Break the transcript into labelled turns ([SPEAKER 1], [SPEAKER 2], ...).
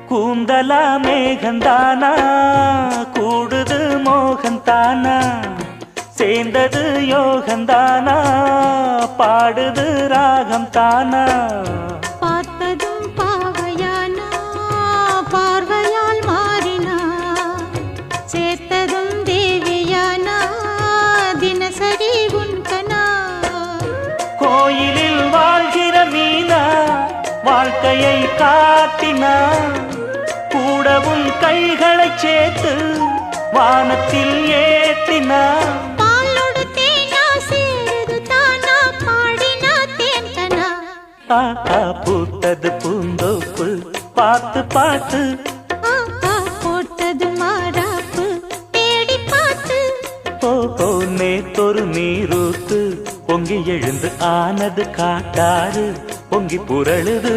[SPEAKER 1] கூந்தலா மேகந்தானா கூடுது மோகந்தானா சேர்ந்தது யோகந்தானா பாடுது ராகம் தானா
[SPEAKER 2] பார்த்ததும் பாவையானா பார்வையால் மாறினா சேர்த்ததும் தேவியானா தினசரி உன்கனா
[SPEAKER 1] கோயிலில் வாழ்கிற மீனா வாழ்க்கையை காட்டினா கூடவும் கைகளை சேர்த்து வானத்தில் ஏற்றினா பூத்தது பூந்தோப்பு பார்த்து பார்த்து
[SPEAKER 2] போட்டது மாறாப்பு தேடி பார்த்து
[SPEAKER 1] ஓ நேத்தொரு நீரூத்து பொங்கி எழுந்து ஆனது காட்டாறு பொங்கி புரளுது